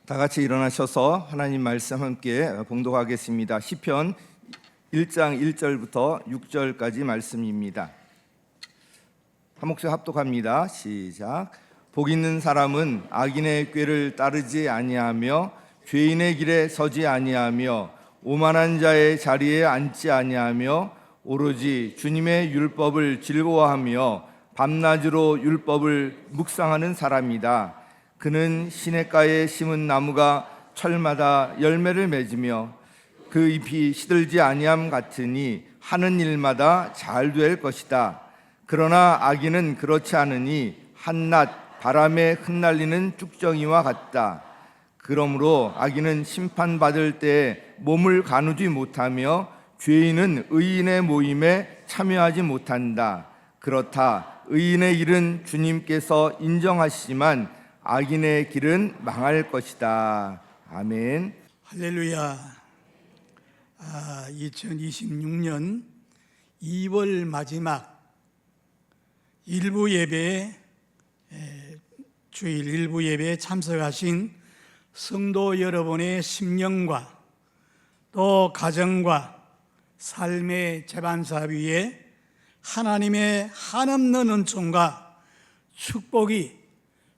다 같이 일어나셔서 하나님 말씀 함께 봉독하겠습니다. 시편 1장 1절부터 6절까지 말씀입니다. 한 목소리 합독합니다. 시작. 복 있는 사람은 악인의 꾀를 따르지 아니하며 죄인의 길에 서지 아니하며 오만한 자의 자리에 앉지 아니하며 오로지 주님의 율법을 즐거워하며 밤낮으로 율법을 묵상하는 사람이다. 그는 시냇가에 심은 나무가 철마다 열매를 맺으며 그 잎이 시들지 아니함 같으니 하는 일마다 잘 될 것이다. 그러나 악인은 그렇지 않으니 한낮 바람에 흩날리는 쭉정이와 같다. 그러므로 악인은 심판받을 때에 몸을 가누지 못하며 죄인은 의인의 모임에 참여하지 못한다. 그렇다. 의인의 일은 주님께서 인정하시지만 악인의 길은 망할 것이다. 아멘. 할렐루야. 2026년 2월 마지막 일부 예배에 주일 일부 예배에 참석하신 성도 여러분의 심령과 또 가정과 삶의 재반사 위에 하나님의 한없는 은총과 축복이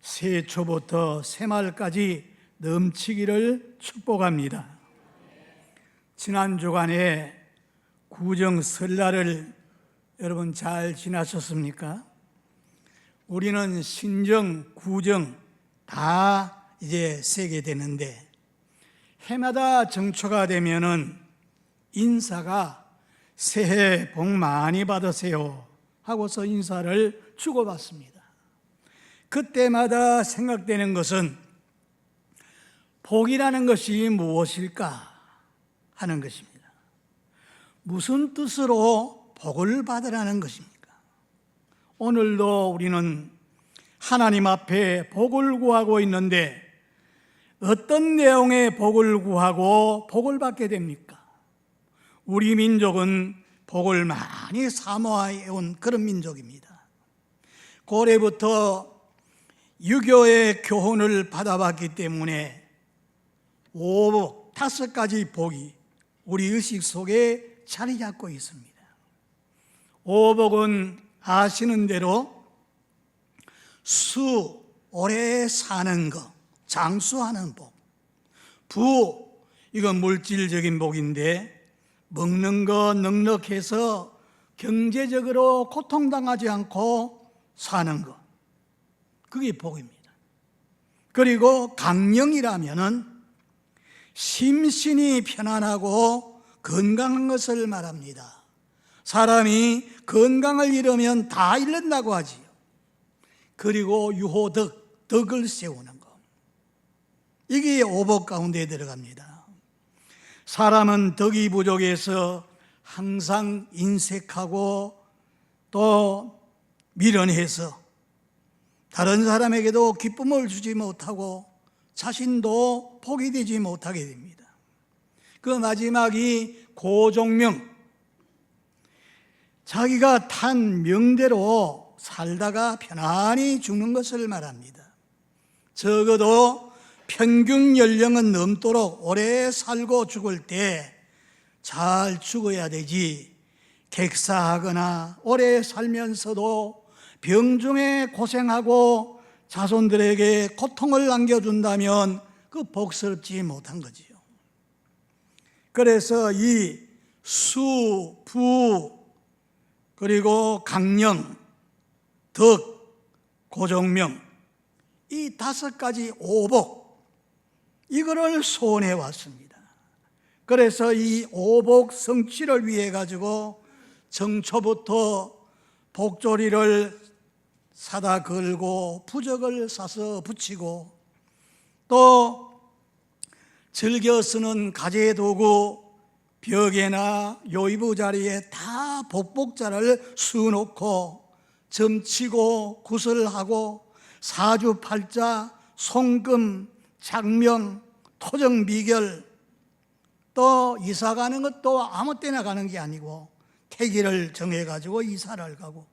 새초부터 새말까지 넘치기를 축복합니다. 지난 주간에 구정 설날을 여러분 잘 지나셨습니까? 우리는 신정, 구정 다 이제 세게 되는데 해마다 정초가 되면은 인사가 새해 복 많이 받으세요 하고서 인사를 주고받습니다. 그때마다 생각되는 것은 복이라는 것이 무엇일까 하는 것입니다. 무슨 뜻으로 복을 받으라는 것입니까? 오늘도 우리는 하나님 앞에 복을 구하고 있는데 어떤 내용의 복을 구하고 복을 받게 됩니까? 우리 민족은 복을 많이 사모해온 그런 민족입니다. 고래부터 유교의 교훈을 받아봤기 때문에 오복, 5가지 복이 우리 의식 속에 자리 잡고 있습니다. 오복은 아시는 대로 수, 오래 사는 것, 장수하는 복. 부, 이건 물질적인 복인데 먹는 거 넉넉해서 경제적으로 고통당하지 않고 사는 것, 그게 복입니다. 그리고 강령이라면은 심신이 편안하고 건강한 것을 말합니다. 사람이 건강을 잃으면 다 잃는다고 하지요. 그리고 유호덕, 덕을 세우는 것, 이게 오복 가운데에 들어갑니다. 사람은 덕이 부족해서 항상 인색하고 또 미련해서 다른 사람에게도 기쁨을 주지 못하고 자신도 복이 되지 못하게 됩니다. 그 마지막이 고종명, 자기가 탄 명대로 살다가 편안히 죽는 것을 말합니다. 적어도 평균 연령은 넘도록 오래 살고 죽을 때 잘 죽어야 되지, 객사하거나 오래 살면서도 병중에 고생하고 자손들에게 고통을 남겨준다면 그 복스럽지 못한 거지요. 그래서 이 수, 부, 그리고 강령, 덕, 고종명, 이 5가지 오복, 이거를 소원해 왔습니다. 그래서 이 오복 성취를 위해 가지고 정초부터 복조리를 사다 걸고 부적을 사서 붙이고 또 즐겨 쓰는 가재도구 벽에나 요이부 자리에 다 복복자를 수놓고 점치고 구슬하고 사주팔자, 송금, 장명, 토정미결, 또 이사 가는 것도 아무 때나 가는 게 아니고 태기를 정해가지고 이사를 가고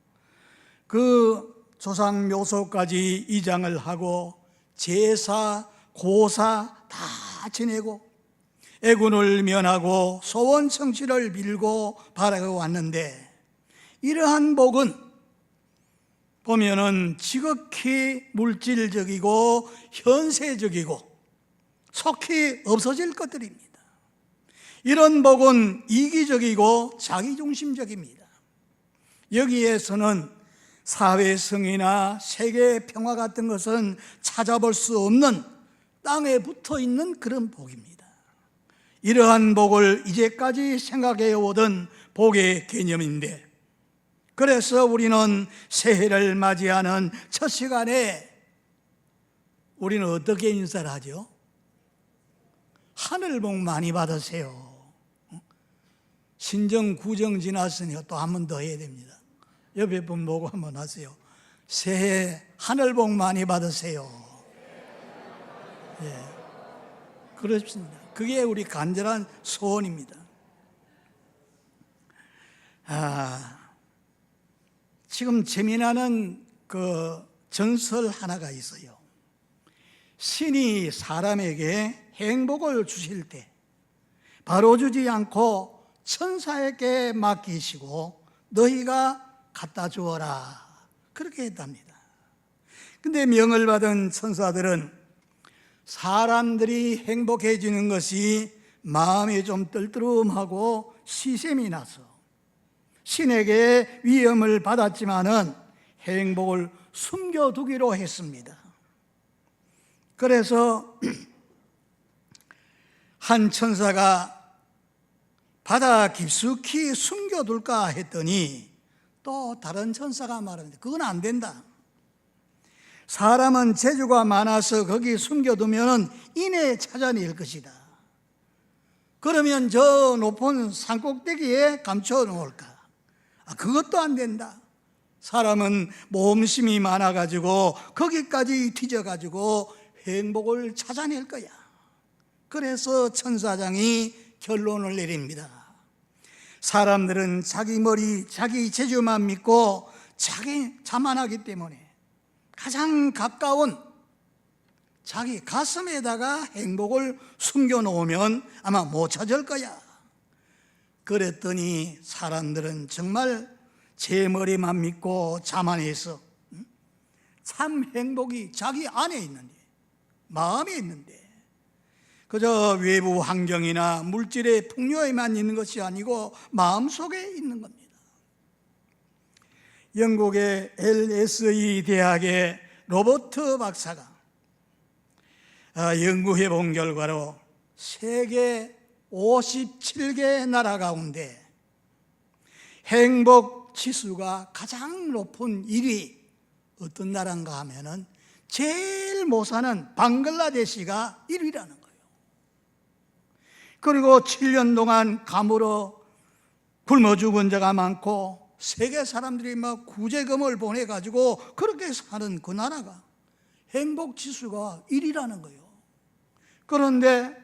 그 조상 묘소까지 이장을 하고 제사, 고사 다 지내고 애군을 면하고 소원 성취를 빌고 바라고 왔는데, 이러한 복은 보면은 지극히 물질적이고 현세적이고 속히 없어질 것들입니다. 이런 복은 이기적이고 자기중심적입니다. 여기에서는 사회성이나 세계 평화 같은 것은 찾아볼 수 없는 땅에 붙어 있는 그런 복입니다. 이러한 복을 이제까지 생각해 오던 복의 개념인데, 그래서 우리는 새해를 맞이하는 첫 시간에 우리는 어떻게 인사를 하죠? 하늘 복 많이 받으세요. 신정, 구정 지났으니까 또 한 번 더 해야 됩니다. 옆에 분 보고 한번 하세요. 새해 하늘 복 많이 받으세요. 예, 그렇습니다. 그게 우리 간절한 소원입니다. 지금 재미나는 그 전설 하나가 있어요. 신이 사람에게 행복을 주실 때 바로 주지 않고 천사에게 맡기시고 너희가 갖다 주어라, 그렇게 했답니다. 근데 명을 받은 천사들은 사람들이 행복해지는 것이 마음이 좀 떨떠름하고 시샘이 나서 신에게 위험을 받았지만은 행복을 숨겨두기로 했습니다. 그래서 한 천사가 바다 깊숙이 숨겨둘까 했더니 또 다른 천사가 말합니다. 그건 안 된다. 사람은 재주가 많아서 거기 숨겨두면 이내 찾아낼 것이다. 그러면 저 높은 산꼭대기에 감춰 놓을까? 그것도 안 된다. 사람은 모험심이 많아가지고 거기까지 뒤져가지고 행복을 찾아낼 거야. 그래서 천사장이 결론을 내립니다. 사람들은 자기 머리, 자기 재주만 믿고 자기 자만하기 때문에 가장 가까운 자기 가슴에다가 행복을 숨겨놓으면 아마 못 찾을 거야. 그랬더니 사람들은 정말 제 머리만 믿고 자만해서 참 행복이 자기 안에 있는데, 마음에 있는데, 그저 외부 환경이나 물질의 풍요에만 있는 것이 아니고 마음속에 있는 겁니다. 영국의 LSE 대학의 로버트 박사가 연구해 본 결과로 세계 57개 나라 가운데 행복 지수가 가장 높은 1위 어떤 나라인가 하면은 제일 못 사는 방글라데시가 1위라는 거예요. 그리고 7년 동안 감으로 굶어 죽은 자가 많고 세계 사람들이 막 구제금을 보내가지고 그렇게 사는 그 나라가 행복 지수가 1위라는 거예요. 그런데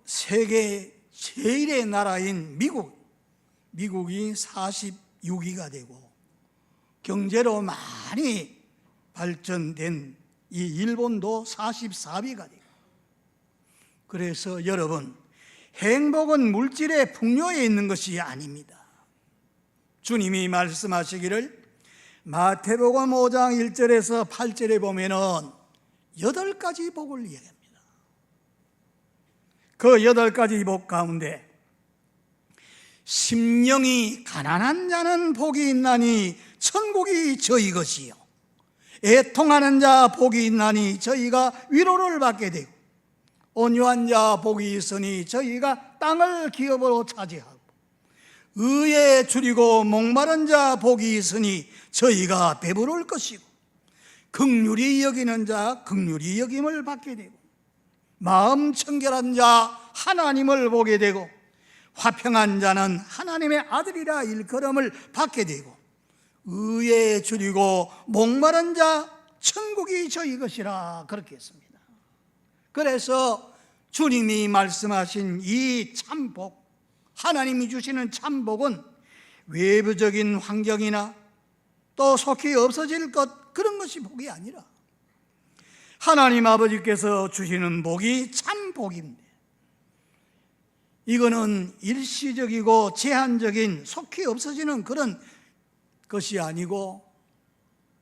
세계 제일의 나라인 미국이 46위가 되고 경제로 많이 발전된 이 일본도 44위가 되고, 그래서 여러분, 행복은 물질의 풍요에 있는 것이 아닙니다. 주님이 말씀하시기를 마태복음 5장 1절에서 8절에 보면은 8가지 복을 이야기합니다. 그 8가지 복 가운데 심령이 가난한 자는 복이 있나니 천국이 저희 것이요, 애통하는 자 복이 있나니 저희가 위로를 받게 되고, 온유한 자 복이 있으니 저희가 땅을 기업으로 차지하고, 의에 줄이고 목마른 자 복이 있으니 저희가 배부를 것이고, 긍휼히 여기는 자 긍휼히 여김을 받게 되고, 마음 청결한 자 하나님을 보게 되고, 화평한 자는 하나님의 아들이라 일컬음을 받게 되고, 의에 줄이고 목마른 자 천국이 저희 것이라, 그렇게 했습니다. 그래서 주님이 말씀하신 이 참복, 하나님이 주시는 참복은 외부적인 환경이나 또 속히 없어질 것, 그런 것이 복이 아니라 하나님 아버지께서 주시는 복이 참 복입니다. 이거는 일시적이고 제한적인 속히 없어지는 그런 것이 아니고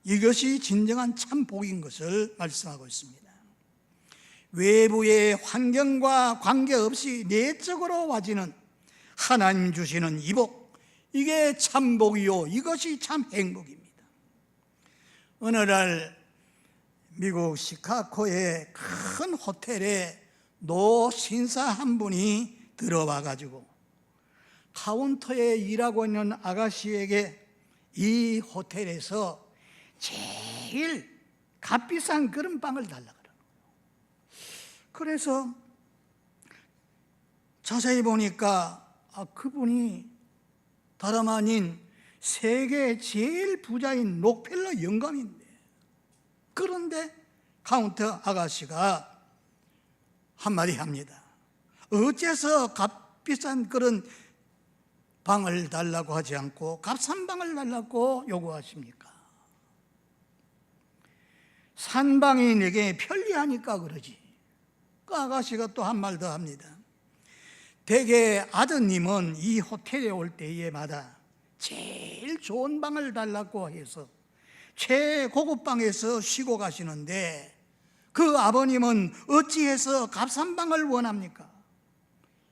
이것이 진정한 참 복인 것을 말씀하고 있습니다. 외부의 환경과 관계없이 내적으로 와지는 하나님 주시는 이 복, 이게 참 복이요, 이것이 참 행복입니다. 어느 날 미국 시카고의 큰 호텔에 노 신사 한 분이 들어와 가지고 카운터에 일하고 있는 아가씨에게 이 호텔에서 제일 값비싼 그런 빵을 달라 그러는 거예요. 그래서 자세히 보니까 그분이 다름 아닌 세계 제일 부자인 록펠러 영감인데, 그런데 카운터 아가씨가 한마디 합니다. 어째서 값비싼 그런 방을 달라고 하지 않고 값싼 방을 달라고 요구하십니까? 산 방이 내게 편리하니까 그러지. 그 아가씨가 또 한 말 더 합니다. 대개 아드님은 이 호텔에 올 때마다 제일 좋은 방을 달라고 해서 최고급 방에서 쉬고 가시는데 그 아버님은 어찌해서 값싼 방을 원합니까?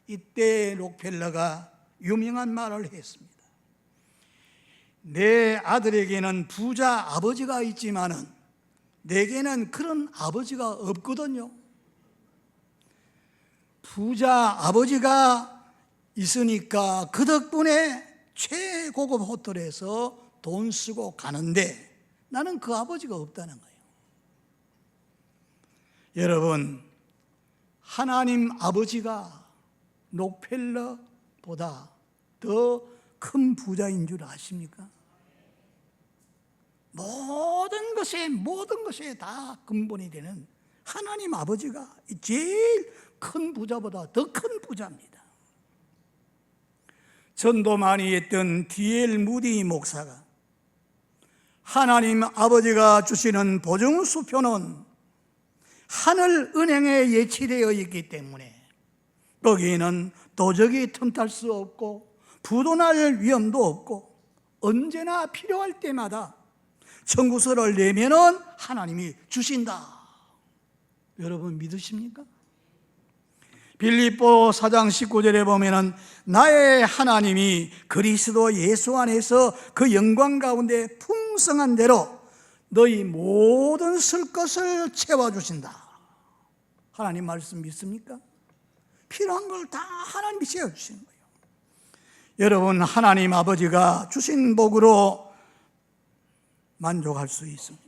이때 록펠러가 유명한 말을 했습니다. 내 아들에게는 부자 아버지가 있지만은 내게는 그런 아버지가 없거든요. 부자 아버지가 있으니까 그 덕분에 최고급 호텔에서 돈 쓰고 가는데 나는 그 아버지가 없다는 거예요. 여러분, 하나님 아버지가 록펠러보다 더 큰 부자인 줄 아십니까? 모든 것에 다 근본이 되는 하나님 아버지가 제일 큰 부자보다 더 큰 부자입니다. 전도 많이 했던 D.L. 무디 목사가 하나님 아버지가 주시는 보증수표는 하늘 은행에 예치되어 있기 때문에 거기에는 도적이 틈탈 수 없고 부도날 위험도 없고 언제나 필요할 때마다 청구서를 내면은 하나님이 주신다. 여러분 믿으십니까? 빌립보 4장 19절에 보면은 나의 하나님이 그리스도 예수 안에서 그 영광 가운데 풍성한 대로 너희 모든 쓸 것을 채워주신다. 하나님 말씀 믿습니까? 필요한 걸 다 하나님이 채워주시는 거예요. 여러분, 하나님 아버지가 주신 복으로 만족할 수 있습니다.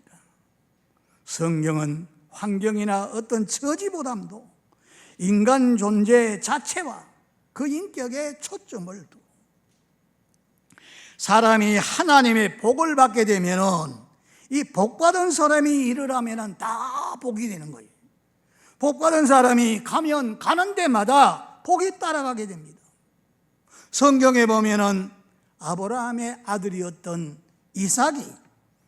성경은 환경이나 어떤 처지보담도 인간 존재 자체와 그 인격에 초점을 두고 사람이 하나님의 복을 받게 되면은 이 복받은 사람이 일을 하면은 다 복이 되는 거예요. 복받은 사람이 가면 가는 데마다 복이 따라가게 됩니다. 성경에 보면은 아브라함의 아들이었던 이삭이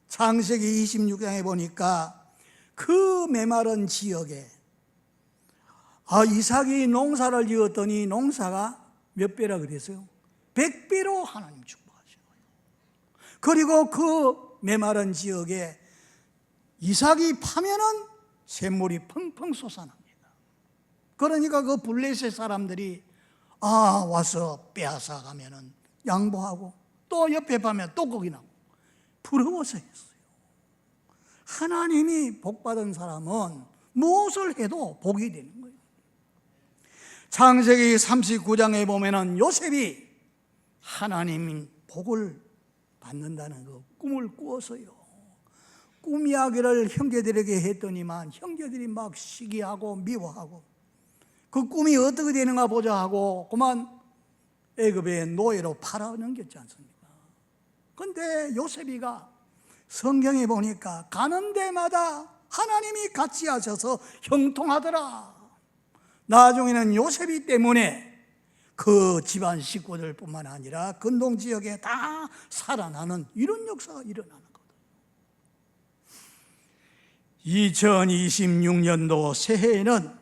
창세기 26장에 보니까 그 메마른 지역에 이삭이 농사를 지었더니 농사가 몇 배라 그랬어요? 100배로 하나님 축복하셔요. 그리고 그 메마른 지역에 이삭이 파면은 샘물이 펑펑 솟아납니다. 그러니까 그 블레셋 사람들이 와서 빼앗아 가면은 양보하고 또 옆에 파면 또 거기 나고 부러워서 했어요. 하나님이 복받은 사람은 무엇을 해도 복이 되는 거예요. 창세기 39장에 보면은 요셉이 하나님 복을 받는다는 그 꿈을 꾸어서요. 꿈 이야기를 형제들에게 했더니만 형제들이 막 시기하고 미워하고 그 꿈이 어떻게 되는가 보자 하고 그만 애굽의 노예로 팔아 넘겼지 않습니까? 그런데 요셉이가 성경에 보니까 가는 데마다 하나님이 같이 하셔서 형통하더라. 나중에는 요셉이 때문에 그 집안 식구들 뿐만 아니라 근동 지역에 다 살아나는 이런 역사가 일어나는 거예요. 2026년도 새해에는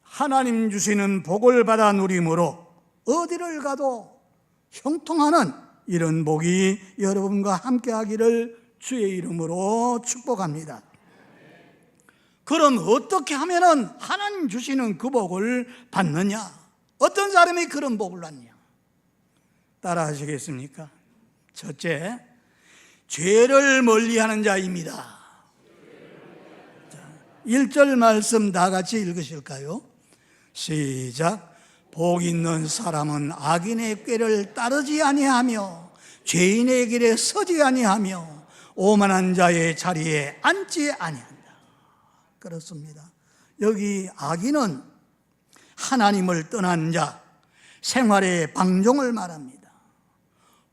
하나님 주시는 복을 받아 누림으로 어디를 가도 형통하는 이런 복이 여러분과 함께하기를 주의 이름으로 축복합니다. 그럼 어떻게 하면은 하나님 주시는 그 복을 받느냐? 어떤 사람이 그런 복을 받냐? 따라 하시겠습니까? 첫째, 죄를 멀리하는 자입니다. 1절 말씀 다 같이 읽으실까요? 시작. 복 있는 사람은 악인의 꾀를 따르지 아니하며 죄인의 길에 서지 아니하며 오만한 자의 자리에 앉지 아니한다. 그렇습니다. 여기 악인은 하나님을 떠난 자, 생활의 방종을 말합니다.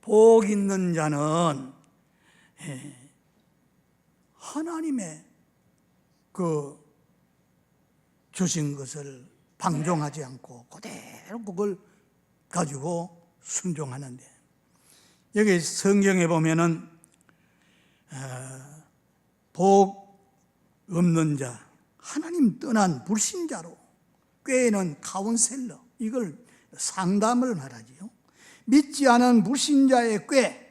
복 있는 자는 하나님의 그 주신 것을 방종하지 않고 그대로 그걸 가지고 순종하는데, 여기 성경에 보면은 복 없는 자, 하나님 떠난 불신자로 꾀는 카운셀러, 이걸 상담을 말하지요. 믿지 않은 불신자의 꾀,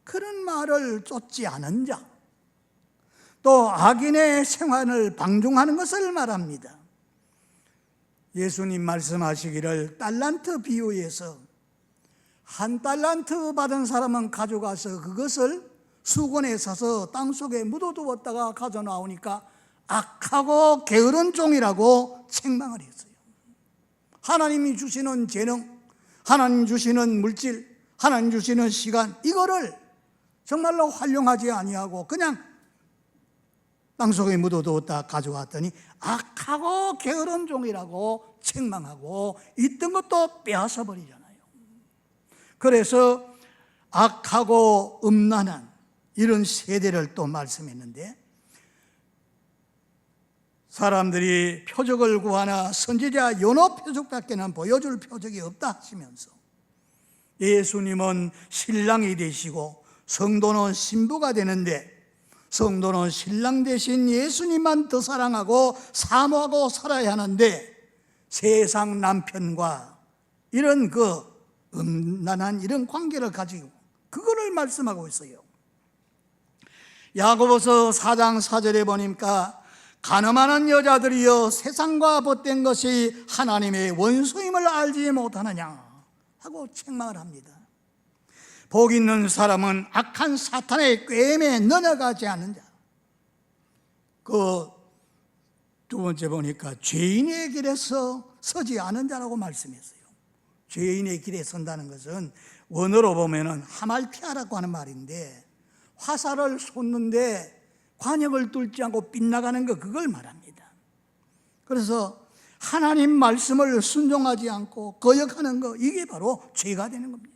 그런 말을 쫓지 않은 자, 또 악인의 생활을 방종하는 것을 말합니다. 예수님 말씀하시기를 달란트 비유에서 한 달란트 받은 사람은 가져가서 그것을 수건에 싸서 땅속에 묻어두었다가 가져 나오니까 악하고 게으른 종이라고 책망을 했어요. 하나님이 주시는 재능, 하나님 주시는 물질, 하나님 주시는 시간, 이거를 정말로 활용하지 아니하고 그냥 땅속에 묻어두었다 가져왔더니 악하고 게으른 종이라고 책망하고 있던 것도 빼앗아 버리잖아요. 그래서 악하고 음란한 이런 세대를 또 말씀했는데, 사람들이 표적을 구하나 선지자 요나 표적밖에는 보여줄 표적이 없다 하시면서 예수님은 신랑이 되시고 성도는 신부가 되는데, 성도는 신랑 대신 예수님만 더 사랑하고 사모하고 살아야 하는데, 세상 남편과 이런 그 음란한 이런 관계를 가지고 그거를 말씀하고 있어요. 야고보서 4장 4절에 보니까 가늠하는 여자들이여 세상과 벗된 것이 하나님의 원수임을 알지 못하느냐 하고 책망을 합니다. 복 있는 사람은 악한 사탄의 꾀임에 넘어가지 않는 자. 그 두 번째 보니까 죄인의 길에서 서지 않은 자라고 말씀했어요. 죄인의 길에 선다는 것은 원어로 보면은 하말티아라고 하는 말인데, 화살을 쏟는데 관역을 뚫지 않고 빗나가는 거, 그걸 말합니다. 그래서 하나님 말씀을 순종하지 않고 거역하는 거, 이게 바로 죄가 되는 겁니다.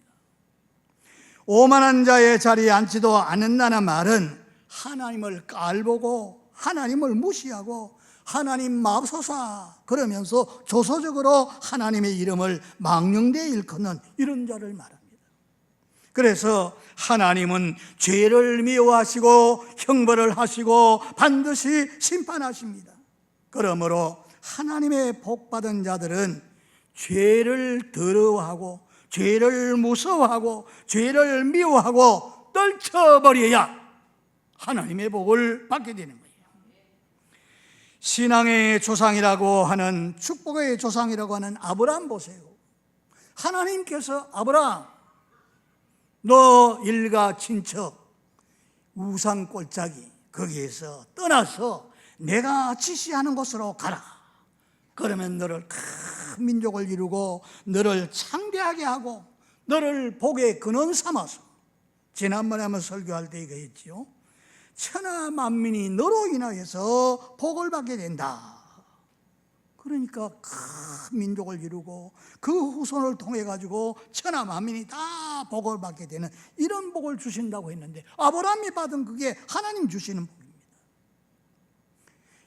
오만한 자의 자리에 앉지도 않는다는 말은 하나님을 깔보고 하나님을 무시하고 하나님 맙소사 그러면서 조소적으로 하나님의 이름을 망령되이 일컫는 이런 자를 말합니다. 그래서 하나님은 죄를 미워하시고 형벌을 하시고 반드시 심판하십니다. 그러므로 하나님의 복받은 자들은 죄를 더러워하고 죄를 무서워하고 죄를 미워하고 떨쳐버려야 하나님의 복을 받게 되는 거예요. 신앙의 조상이라고 하는, 축복의 조상이라고 하는 아브라함 보세요. 하나님께서 아브라함, 너 일가 친척 우상 꼴짜기 거기에서 떠나서 내가 지시하는 곳으로 가라. 그러면 너를 큰 민족을 이루고 너를 창대하게 하고 너를 복의 근원 삼아서, 지난번에 한번 설교할 때 이거 했지요. 천하 만민이 너로 인하여서 복을 받게 된다. 그러니까 큰 민족을 이루고 그 후손을 통해 가지고 천하 만민이 다 복을 받게 되는 이런 복을 주신다고 했는데, 아브라함이 받은 그게 하나님 주시는 복입니다.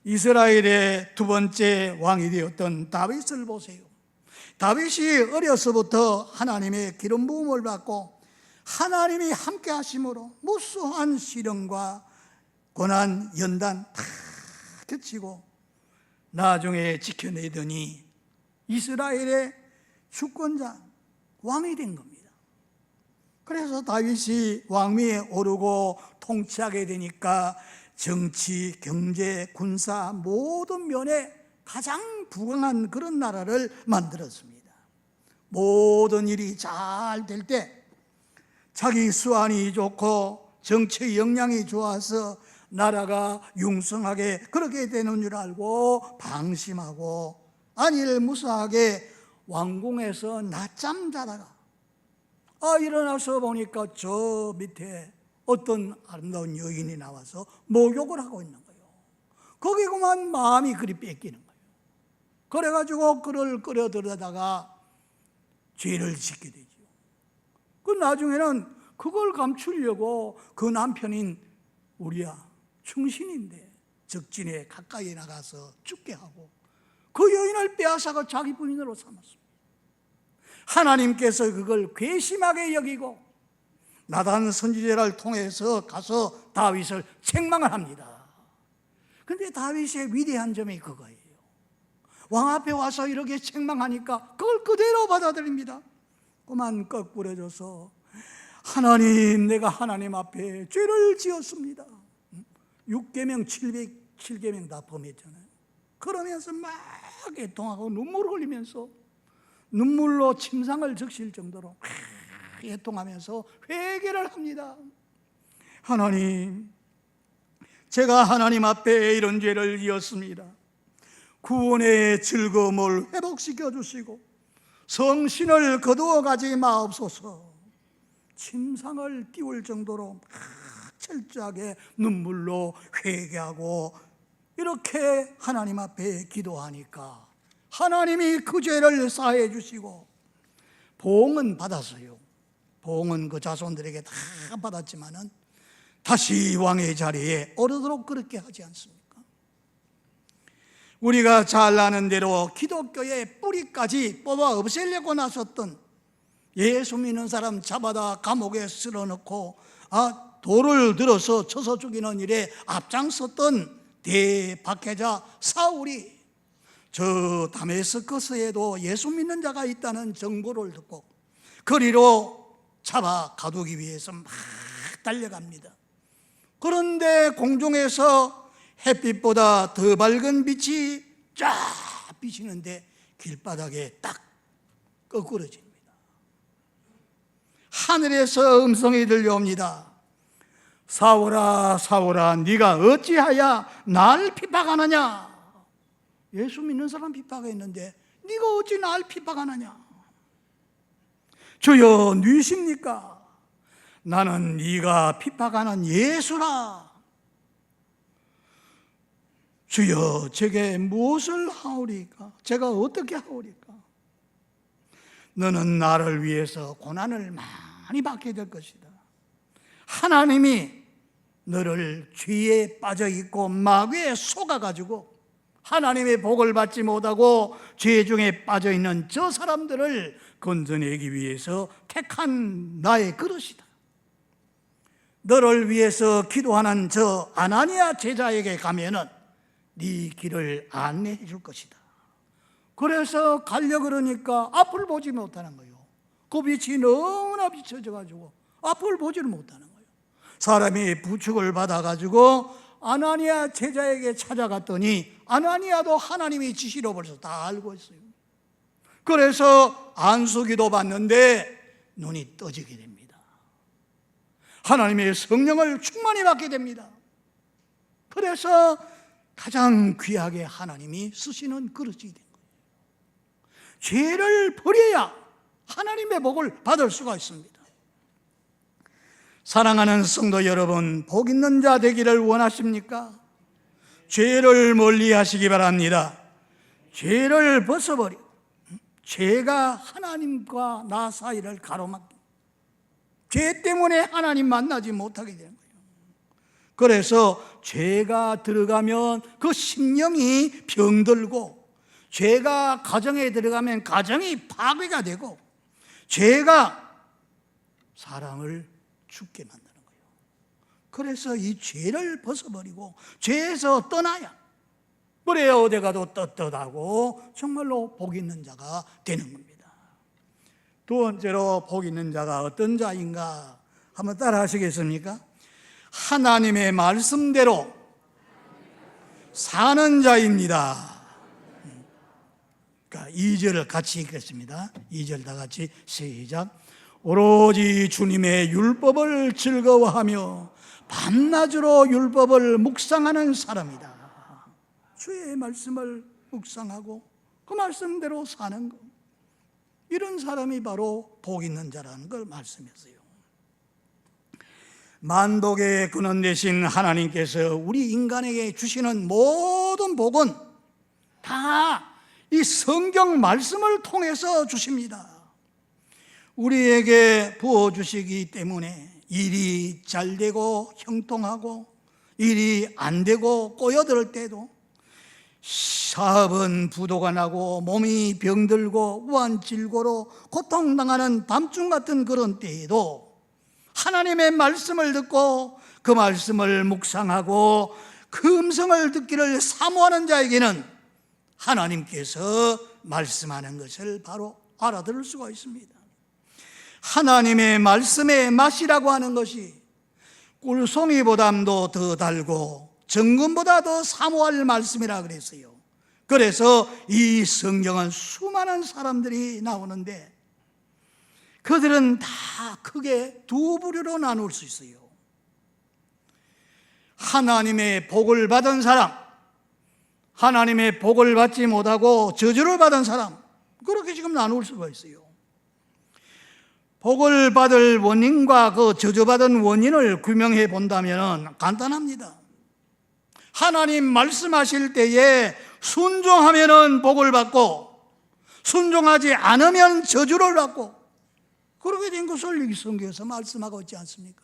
이스라엘의 두 번째 왕이 되었던 다윗을 보세요. 다윗이 어려서부터 하나님의 기름 부음을 받고 하나님이 함께 하심으로 무수한 시련과 고난 연단 다 그치고 나중에 지켜내더니 이스라엘의 주권자 왕이 된 겁니다. 그래서 다윗이 왕위에 오르고 통치하게 되니까 정치, 경제, 군사 모든 면에 가장 부강한 그런 나라를 만들었습니다. 모든 일이 잘 될 때 자기 수완이 좋고 정치 역량이 좋아서 나라가 융성하게 그렇게 되는 줄 알고 방심하고 안일무사하게 왕궁에서 낮잠 자다가 일어나서 보니까 저 밑에 어떤 아름다운 여인이 나와서 목욕을 하고 있는 거예요. 거기 그만 마음이 그리 뺏기는 거예요. 그래가지고 그를 끌어들여다가 죄를 짓게 되죠. 그 나중에는 그걸 감추려고 그 남편인 우리야 충신인데 적진에 가까이 나가서 죽게 하고 그 여인을 빼앗아가 자기 부인으로 삼았습니다. 하나님께서 그걸 괘씸하게 여기고 나단 선지자를 통해서 가서 다윗을 책망을 합니다. 그런데 다윗의 위대한 점이 그거예요. 왕 앞에 와서 이렇게 책망하니까 그걸 그대로 받아들입니다. 그만 거꾸러져서 하나님, 내가 하나님 앞에 죄를 지었습니다. 6계명 7계명 다 범했잖아요. 그러면서 막 애통하고 눈물을 흘리면서 눈물로 침상을 적실 정도로 애통하면서 회개를 합니다. 하나님, 제가 하나님 앞에 이런 죄를 지었습니다. 구원의 즐거움을 회복시켜 주시고 성신을 거두어 가지 마옵소서. 침상을 띄울 정도로 철저하게 눈물로 회개하고 이렇게 하나님 앞에 기도하니까 하나님이 그 죄를 사해 주시고 보응은 받았어요. 보응은 그 자손들에게 다 받았지만은 다시 왕의 자리에 오르도록 그렇게 하지 않습니까? 우리가 잘 아는 대로 기독교의 뿌리까지 뽑아 없애려고 나섰던 예수 믿는 사람 잡아다 감옥에 쓸어넣고 돌을 들어서 쳐서 죽이는 일에 앞장섰던 대박해자 사울이 저 다메스커스에도 예수 믿는 자가 있다는 정보를 듣고 거리로 잡아 가두기 위해서 막 달려갑니다. 그런데 공중에서 햇빛보다 더 밝은 빛이 쫙 비치는데 길바닥에 딱 거꾸러집니다. 하늘에서 음성이 들려옵니다. 사울아, 사울아, 네가 어찌하여 날 핍박하느냐? 예수 믿는 사람 핍박했는데 네가 어찌 날 핍박하느냐? 주여, 누이십니까? 나는 네가 핍박하는 예수라. 주여, 제게 무엇을 하오리까? 제가 어떻게 하오리까? 너는 나를 위해서 고난을 많이 받게 될 것이다. 하나님이 너를 죄에 빠져 있고 마귀에 속아가지고 하나님의 복을 받지 못하고 죄 중에 빠져 있는 저 사람들을 건져내기 위해서 택한 나의 그릇이다. 너를 위해서 기도하는 저 아나니아 제자에게 가면은 네 길을 안내해 줄 것이다. 그래서 가려고 그러니까 앞을 보지 못하는 거예요. 그 빛이 너무나 비춰져 가지고 앞을 보지를 못하는 거예요. 사람이 부축을 받아가지고 아나니아 제자에게 찾아갔더니 아나니아도 하나님의 지시로 벌써 다 알고 있어요. 그래서 안수기도 받는데 눈이 떠지게 됩니다. 하나님의 성령을 충만히 받게 됩니다. 그래서 가장 귀하게 하나님이 쓰시는 그릇이 된 거예요. 죄를 버려야 하나님의 복을 받을 수가 있습니다. 사랑하는 성도 여러분, 복 있는 자 되기를 원하십니까? 죄를 멀리 하시기 바랍니다. 죄를 벗어버려. 죄가 하나님과 나 사이를 가로막기. 죄 때문에 하나님 만나지 못하게 되는 거예요. 그래서 죄가 들어가면 그 심령이 병들고, 죄가 가정에 들어가면 가정이 파괴가 되고, 죄가 사람을 죽게 만드는 거예요. 그래서 이 죄를 벗어버리고 죄에서 떠나야 그래야 어디 가도 떳떳하고 정말로 복 있는 자가 되는 겁니다. 두 번째로 복 있는 자가 어떤 자인가 한번 따라 하시겠습니까? 하나님의 말씀대로 사는 자입니다. 그러니까 2절을 같이 읽겠습니다. 2절 다 같이 시작. 오로지 주님의 율법을 즐거워하며 밤낮으로 율법을 묵상하는 사람이다. 주의 말씀을 묵상하고 그 말씀대로 사는 것, 이런 사람이 바로 복 있는 자라는 걸 말씀했어요. 만복의 근원 되신 하나님께서 우리 인간에게 주시는 모든 복은 다 이 성경 말씀을 통해서 주십니다. 우리에게 부어주시기 때문에 일이 잘 되고 형통하고 일이 안 되고 꼬여들 때도, 사업은 부도가 나고 몸이 병들고 우환질고로 고통당하는 밤중 같은 그런 때에도 하나님의 말씀을 듣고 그 말씀을 묵상하고 그 음성을 듣기를 사모하는 자에게는 하나님께서 말씀하는 것을 바로 알아들을 수가 있습니다. 하나님의 말씀의 맛이라고 하는 것이 꿀송이보다도 더 달고 정금보다 더 사모할 말씀이라 그랬어요. 그래서 이 성경은 수많은 사람들이 나오는데 그들은 다 크게 두 부류로 나눌 수 있어요. 하나님의 복을 받은 사람, 하나님의 복을 받지 못하고 저주를 받은 사람, 그렇게 지금 나눌 수가 있어요. 복을 받을 원인과 그 저주받은 원인을 규명해 본다면 간단합니다. 하나님 말씀하실 때에 순종하면 복을 받고 순종하지 않으면 저주를 받고, 그렇게 된 것을 이 성경에서 말씀하고 있지 않습니까?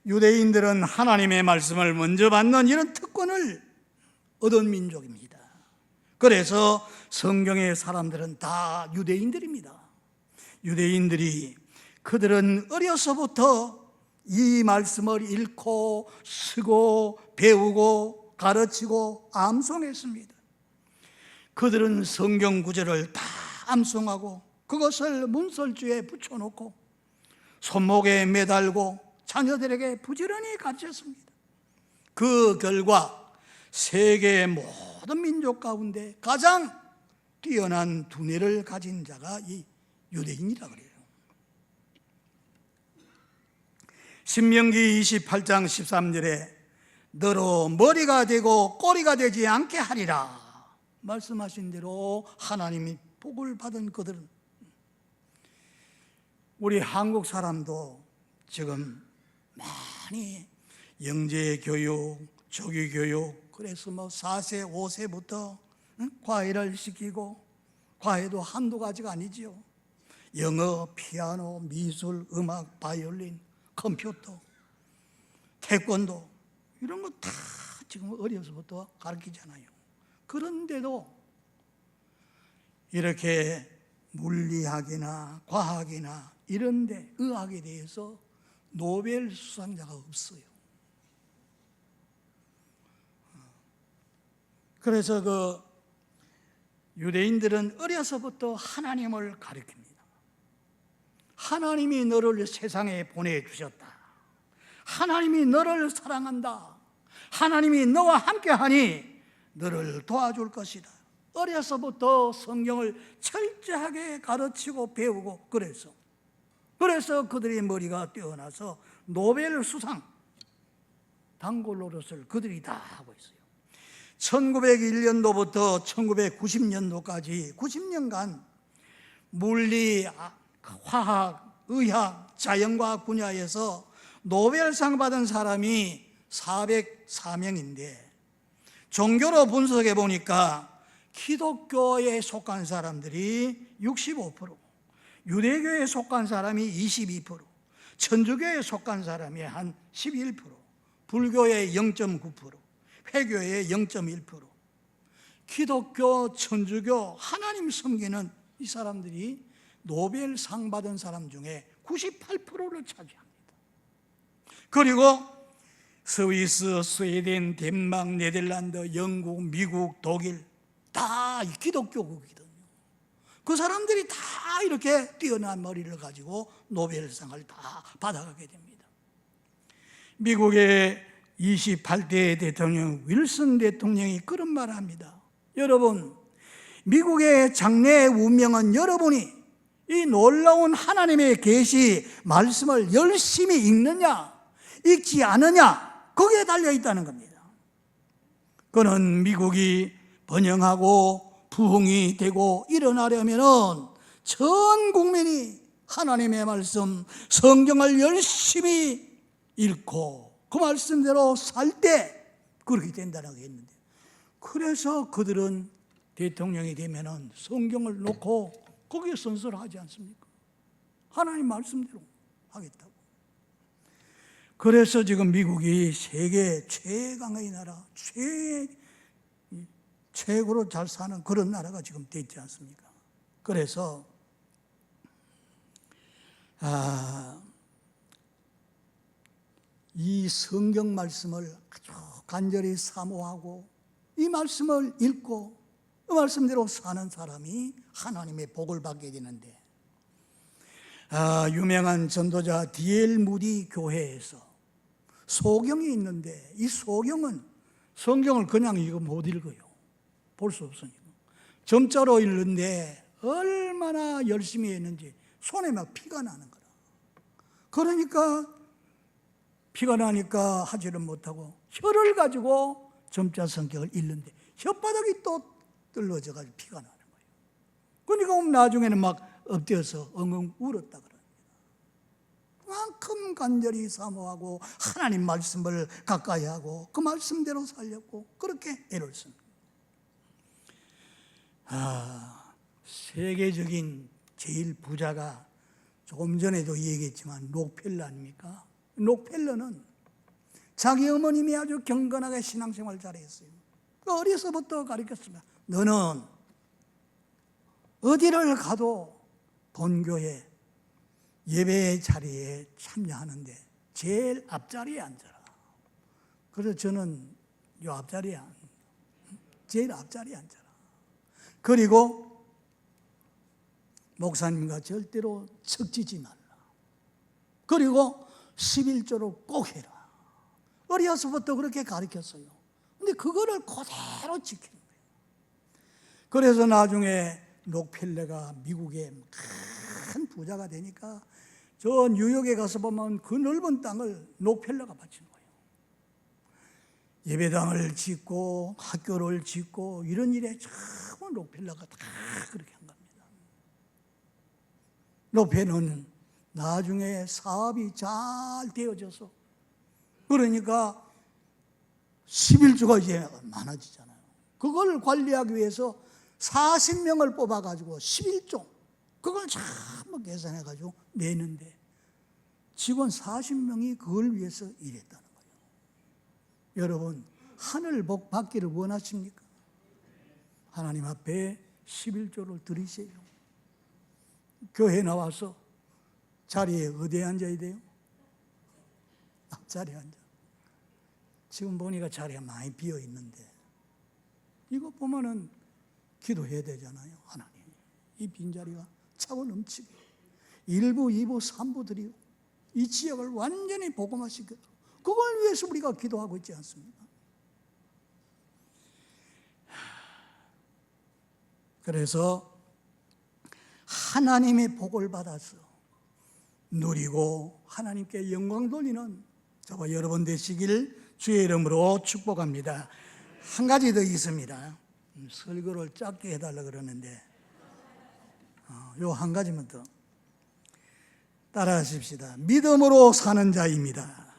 유대인들은 하나님의 말씀을 먼저 받는 이런 특권을 얻은 민족입니다. 그래서 성경의 사람들은 다 유대인들입니다. 유대인들이 그들은 어려서부터 이 말씀을 읽고 쓰고 배우고 가르치고 암송했습니다. 그들은 성경 구절을 다 암송하고 그것을 문설주에 붙여놓고 손목에 매달고 자녀들에게 부지런히 가르쳤습니다. 그 결과 세계의 모든 민족 가운데 가장 뛰어난 두뇌를 가진 자가 이 유대인이라 그래요. 신명기 28장 13절에 너로 머리가 되고 꼬리가 되지 않게 하리라 말씀하신 대로 하나님이 복을 받은 그들은, 우리 한국 사람도 지금 많이 영재교육, 조기교육, 그래서 4세, 5세부터 과외를 시키고, 과외도 한두 가지가 아니지요. 영어, 피아노, 미술, 음악, 바이올린, 컴퓨터, 태권도, 이런 거 다 지금 어려서부터 가르치잖아요. 그런데도 이렇게 물리학이나 과학이나 이런데 의학에 대해서 노벨 수상자가 없어요. 그래서 그 유대인들은 어려서부터 하나님을 가르칩니다. 하나님이 너를 세상에 보내주셨다. 하나님이 너를 사랑한다. 하나님이 너와 함께하니 너를 도와줄 것이다. 어려서부터 성경을 철저하게 가르치고 배우고, 그래서 그들의 머리가 뛰어나서 노벨 수상 단골 노릇을 그들이 다 하고 있어요. 1901년도부터 1990년도까지 90년간 물리, 화학, 의학, 자연과학 분야에서 노벨상 받은 사람이 404명인데 종교로 분석해 보니까 기독교에 속한 사람들이 65%, 유대교에 속한 사람이 22%, 천주교에 속한 사람이 한 11%, 불교의 0.9%, 회교의 0.1%, 기독교, 천주교, 하나님 섬기는 이 사람들이 노벨상 받은 사람 중에 98%를 차지합니다. 그리고 스위스, 스웨덴, 덴마크, 네덜란드, 영국, 미국, 독일 다 기독교국이거든요. 그 사람들이 다 이렇게 뛰어난 머리를 가지고 노벨상을 다 받아가게 됩니다. 미국의 28대 대통령 윌슨 대통령이 그런 말을 합니다. 여러분, 미국의 장래의 운명은 여러분이 이 놀라운 하나님의 계시 말씀을 열심히 읽느냐 읽지 않느냐 거기에 달려있다는 겁니다. 그는 미국이 번영하고 부흥이 되고 일어나려면 전 국민이 하나님의 말씀 성경을 열심히 읽고 그 말씀대로 살 때 그렇게 된다고 했는데, 그래서 그들은 대통령이 되면 성경을 놓고 거기에 선서를 하지 않습니까? 하나님 말씀대로 하겠다고. 그래서 지금 미국이 세계 최강의 나라, 최고로 잘 사는 그런 나라가 지금 되지 않습니까? 그래서 이 성경 말씀을 아주 간절히 사모하고 이 말씀을 읽고 그 말씀대로 사는 사람이 하나님의 복을 받게 되는데, 유명한 전도자 D.L. 무디 교회에서 소경이 있는데 이 소경은 성경을 그냥 이거 못 읽어요. 볼 수 없으니까. 점자로 읽는데 얼마나 열심히 했는지 손에 막 피가 나는 거라. 그러니까 피가 나니까 하지를 못하고 혀를 가지고 점자 성경을 읽는데 혓바닥이 또 떨어져가지고 피가 나는 거예요. 그러니까 나중에는 막 엎드려서 엉엉 울었다 그럽니다. 그만큼 간절히 사모하고 하나님 말씀을 가까이 하고 그 말씀대로 살려고 그렇게 애를 씁니다. 세계적인 제일 부자가 조금 전에도 얘기했지만 록펠러 아닙니까? 록펠러는 자기 어머님이 아주 경건하게 신앙생활 잘했어요. 어려서부터 가르쳤습니다. 너는 어디를 가도 본교회 예배 자리에 참여하는데 제일 앞자리에 앉아라. 그래서 저는 요 앞자리에 제일 앞자리에 앉아라. 그리고 목사님과 절대로 척지지 말라. 그리고 11조를 꼭 해라. 어려서부터 그렇게 가르쳤어요. 근데 그거를 그대로 지키는 거예요. 그래서 나중에 록펠러가 미국의 큰 부자가 되니까 저 뉴욕에 가서 보면 그 넓은 땅을 록펠러가 바친 거예요. 예배당을 짓고 학교를 짓고 이런 일에 전부 록펠러가 다 그렇게 한 겁니다. 록펠러는 나중에 사업이 잘 되어져서 그러니까 11조가 이제 많아지잖아요. 그걸 관리하기 위해서 40명을 뽑아가지고 11조 그걸 전부 계산해가지고 내는데 직원 40명이 그걸 위해서 일했다는 거예요. 여러분, 하늘 복 받기를 원하십니까? 하나님 앞에 11조를 드리세요. 교회 나와서 자리에 어디에 앉아야 돼요? 앞자리에 앉아. 지금 보니까 자리가 많이 비어 있는데 이거 보면은 기도해야 되잖아요. 하나님, 이 빈자리가 차고 넘치게 1부, 2부, 3부 드리고 이 지역을 완전히 복음화시켜도록 그걸 위해서 우리가 기도하고 있지 않습니까? 그래서 하나님의 복을 받아서 누리고 하나님께 영광 돌리는 저와 여러분 되시길 주의 이름으로 축복합니다. 한 가지 더 있습니다. 설교를 짧게 해달라 그러는데 요 한 가지만 더 따라하십시다. 믿음으로 사는 자입니다.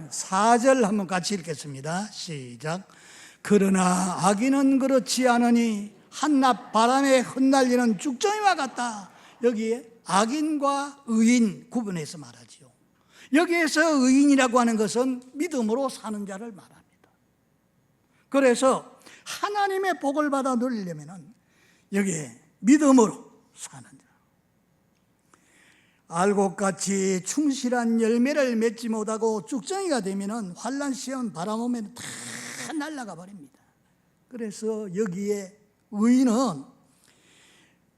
4절 한번 같이 읽겠습니다. 시작. 그러나 악인은 그렇지 않으니 한낮 바람에 흩날리는 죽정이와 같다. 여기에 악인과 의인 구분해서 말하지요. 여기에서 의인이라고 하는 것은 믿음으로 사는 자를 말합니다. 그래서 하나님의 복을 받아 누리려면 여기에 믿음으로 사는 자. 알곡같이 충실한 열매를 맺지 못하고 쭉정이가 되면은 환난 시험 바람 오면 다 날아가 버립니다. 그래서 여기에 의인은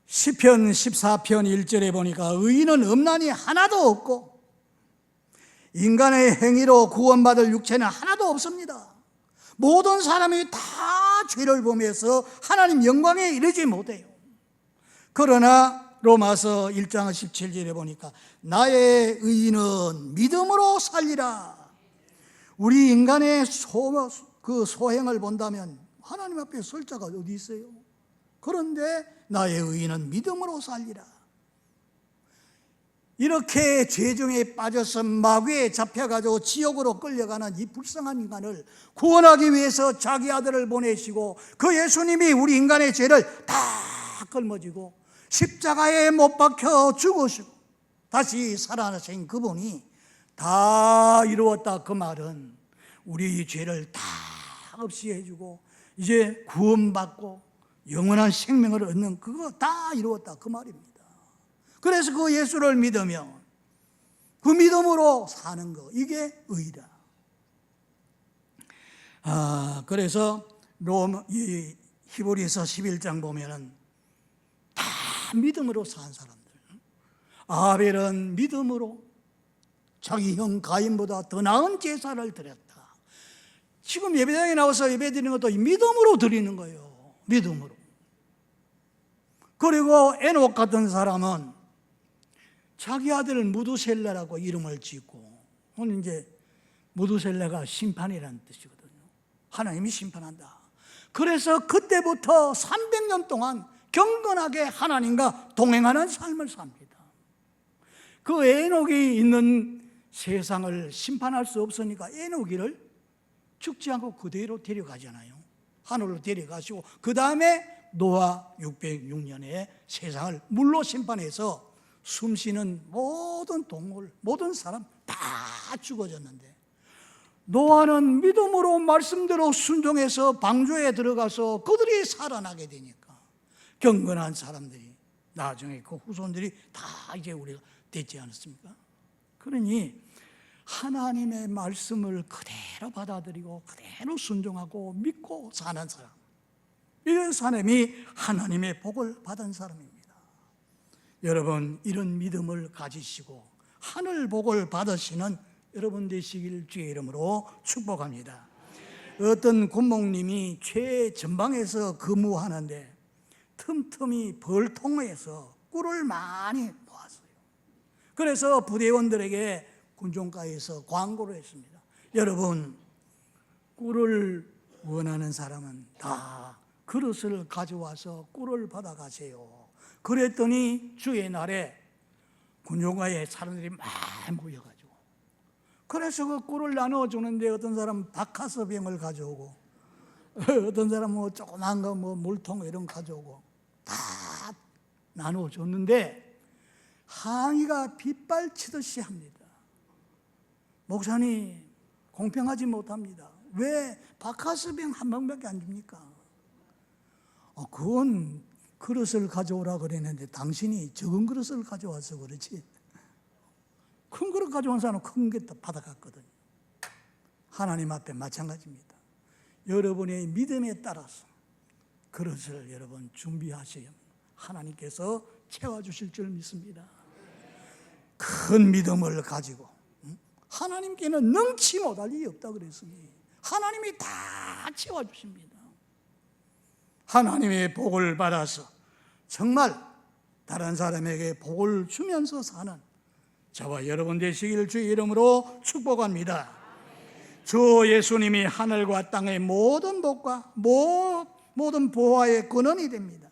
시편 14편 1절에 보니까 의인은 없나니 하나도 없고 인간의 행위로 구원받을 육체는 하나도 없습니다. 모든 사람이 다 죄를 범해서 하나님 영광에 이르지 못해요. 그러나 로마서 1장 17절에 보니까 나의 의인은 믿음으로 살리라. 우리 인간의 소행을 본다면 하나님 앞에 설 자가 어디 있어요? 그런데 나의 의인은 믿음으로 살리라. 이렇게 죄중에 빠져서 마귀에 잡혀가지고 지옥으로 끌려가는 이 불쌍한 인간을 구원하기 위해서 자기 아들을 보내시고 그 예수님이 우리 인간의 죄를 다 걸머지고 십자가에 못 박혀 죽으시고 다시 살아나신 그분이 다 이루었다. 그 말은 우리 죄를 다 없이 해주고 이제 구원받고 영원한 생명을 얻는 그거 다 이루었다. 그 말입니다. 그래서 그 예수를 믿으면 그 믿음으로 사는 거, 이게 의다. 그래서 히브리서 11장 보면은 다 믿음으로 산 사람들. 아벨은 믿음으로 자기 형 가인보다 더 나은 제사를 드렸다. 지금 예배당에 나와서 예배 드리는 것도 믿음으로 드리는 거예요. 믿음으로. 그리고 에녹 같은 사람은 자기 아들을 무두셀라라고 이름을 짓고, 오늘 이제 무두셀라가 심판이라는 뜻이거든요. 하나님이 심판한다. 그래서 그때부터 300년 동안 경건하게 하나님과 동행하는 삶을 삽니다. 그 에녹이 있는 세상을 심판할 수 없으니까 에녹이를 죽지 않고 그대로 데려가잖아요. 하늘로 데려가시고 그 다음에 노아 606년에 세상을 물로 심판해서 숨쉬는 모든 동물, 모든 사람 다 죽어졌는데 노아는 믿음으로 말씀대로 순종해서 방주에 들어가서 그들이 살아나게 되니까 경건한 사람들이 나중에 그 후손들이 다 이제 우리가 됐지 않았습니까? 그러니 하나님의 말씀을 그대로 받아들이고 그대로 순종하고 믿고 사는 사람, 이런 사람이 하나님의 복을 받은 사람입니다. 여러분, 이런 믿음을 가지시고 하늘 복을 받으시는 여러분 되시길 주의 이름으로 축복합니다. 어떤 군목님이 최전방에서 근무하는데 틈틈이 벌통에서 꿀을 많이 모았어요. 그래서 부대원들에게 군종가에서 광고를 했습니다. 여러분, 꿀을 원하는 사람은 다 그릇을 가져와서 꿀을 받아가세요. 그랬더니 주의 날에 군종가에 사람들이 많이 모여가지고, 그래서 그 꿀을 나눠주는데 어떤 사람은 박하서병을 가져오고 어떤 사람은 뭐 조그만 거 뭐 물통 이런 거 가져오고 다 나눠줬는데 항의가 빗발치듯이 합니다. 목사님, 공평하지 못합니다. 왜 박하서병 한 명밖에 안 줍니까? 그건 그릇을 가져오라 그랬는데 당신이 적은 그릇을 가져와서 그렇지, 큰 그릇 가져온 사람은 큰 게 받아갔거든요. 하나님 앞에 마찬가지입니다. 여러분의 믿음에 따라서 그릇을 여러분 준비하시면 하나님께서 채워주실 줄 믿습니다. 큰 믿음을 가지고 하나님께는 능치 못할 일이 없다 그랬으니 하나님이 다 채워주십니다. 하나님의 복을 받아서 정말 다른 사람에게 복을 주면서 사는 저와 여러분 되시기를 주의 이름으로 축복합니다. 주 예수님이 하늘과 땅의 모든 복과 모든 보화의 근원이 됩니다.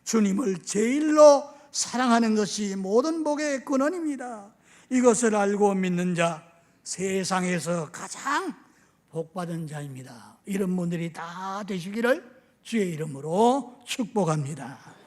주님을 제일로 사랑하는 것이 모든 복의 근원입니다. 이것을 알고 믿는 자, 세상에서 가장 복받은 자입니다. 이런 분들이 다 되시기를 주의 이름으로 축복합니다.